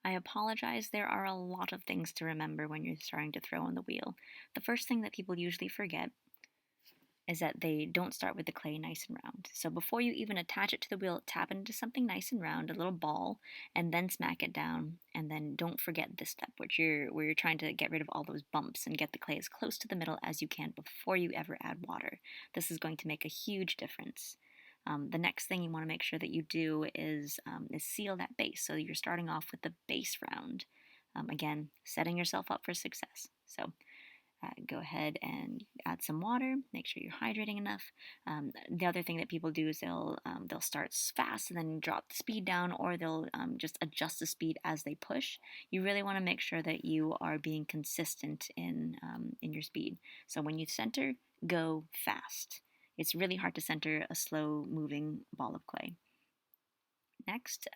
I apologize, there are a lot of things to remember when you're starting to throw on the wheel. The first thing that people usually forget is that they don't start with the clay nice and round. So before you even attach it to the wheel, tap it into something nice and round, a little ball, and then smack it down. And then don't forget this step, where you're trying to get rid of all those bumps and get the clay as close to the middle as you can before you ever add water. This is going to make a huge difference. The next thing you want to make sure that you do is seal that base. So you're starting off with the base round. Again, setting yourself up for success. So go ahead and add some water. Make sure you're hydrating enough. The other thing that people do is they'll start fast and then drop the speed down, or they'll just adjust the speed as they push. You really want to make sure that you are being consistent in your speed. So when you center, go fast. It's really hard to center a slow moving ball of clay. Next,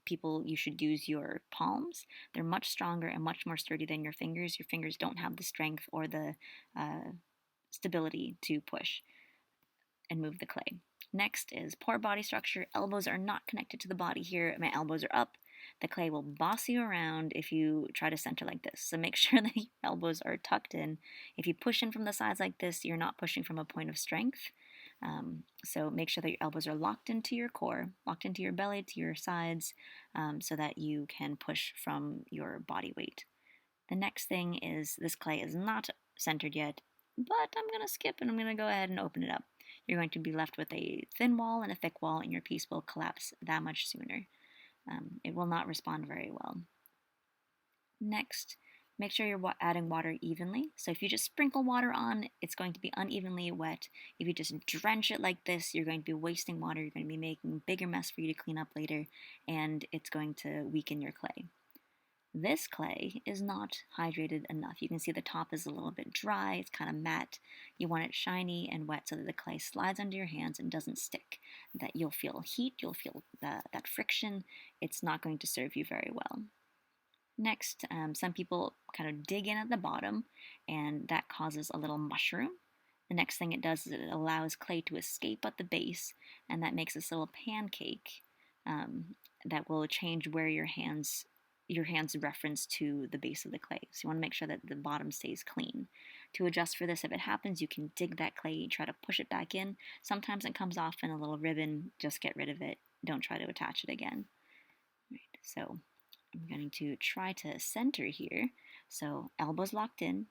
you should use your palms. They're much stronger and much more sturdy than your fingers. Your fingers don't have the strength or the stability to push and move the clay. Next is poor body structure. Elbows are not connected to the body here. My elbows are up. The clay will boss you around if you try to center like this. So make sure that your elbows are tucked in. If you push in from the sides like this, you're not pushing from a point of strength. So make sure that your elbows are locked into your core, locked into your belly, to your sides, so that you can push from your body weight. The next thing is this clay is not centered yet, but I'm going to skip and I'm going to go ahead and open it up. You're going to be left with a thin wall and a thick wall, and your piece will collapse that much sooner. It will not respond very well. Next, make sure you're adding water evenly. So if you just sprinkle water on, it's going to be unevenly wet. If you just drench it like this, you're going to be wasting water. You're going to be making a bigger mess for you to clean up later, and it's going to weaken your clay. This clay is not hydrated enough. You can see the top is a little bit dry, it's kind of matte. You want it shiny and wet so that the clay slides under your hands and doesn't stick. That you'll feel heat, you'll feel that friction. It's not going to serve you very well. Next, some people kind of dig in at the bottom, and that causes a little mushroom. The next thing it does is it allows clay to escape at the base, and that makes this little pancake that will change where your hands reference to the base of the clay. So you want to make sure that the bottom stays clean. To adjust for this, if it happens, you can dig that clay, try to push it back in. Sometimes it comes off in a little ribbon. Just get rid of it. Don't try to attach it again. Right, so I'm going to try to center here. So elbows locked in,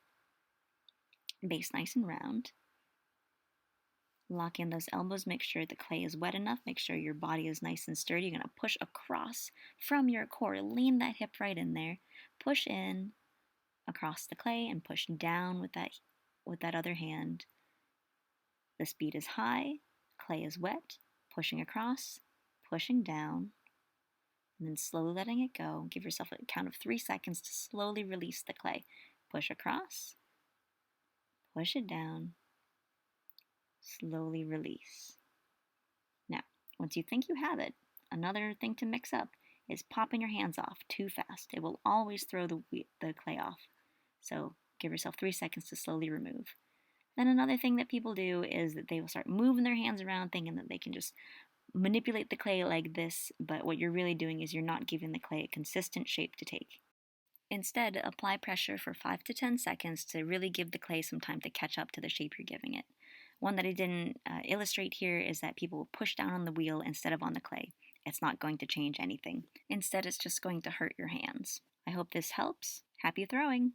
base nice and round. Lock in those elbows, make sure the clay is wet enough, make sure your body is nice and sturdy. You're going to push across from your core, lean that hip right in there, push in across the clay and push down with that other hand. The speed is high, clay is wet, pushing across, pushing down, and then slowly letting it go. Give yourself a count of 3 seconds to slowly release the clay. Push across, push it down, slowly release. Now, once you think you have it, another thing to mix up is popping your hands off too fast. It will always throw the clay off. So give yourself 3 seconds to slowly remove. Then another thing that people do is that they will start moving their hands around thinking that they can just manipulate the clay like this, but what you're really doing is you're not giving the clay a consistent shape to take. Instead, apply pressure for 5 to 10 seconds to really give the clay some time to catch up to the shape you're giving it. One that I didn't illustrate here is that people will push down on the wheel instead of on the clay. It's not going to change anything. Instead, it's just going to hurt your hands. I hope this helps. Happy throwing!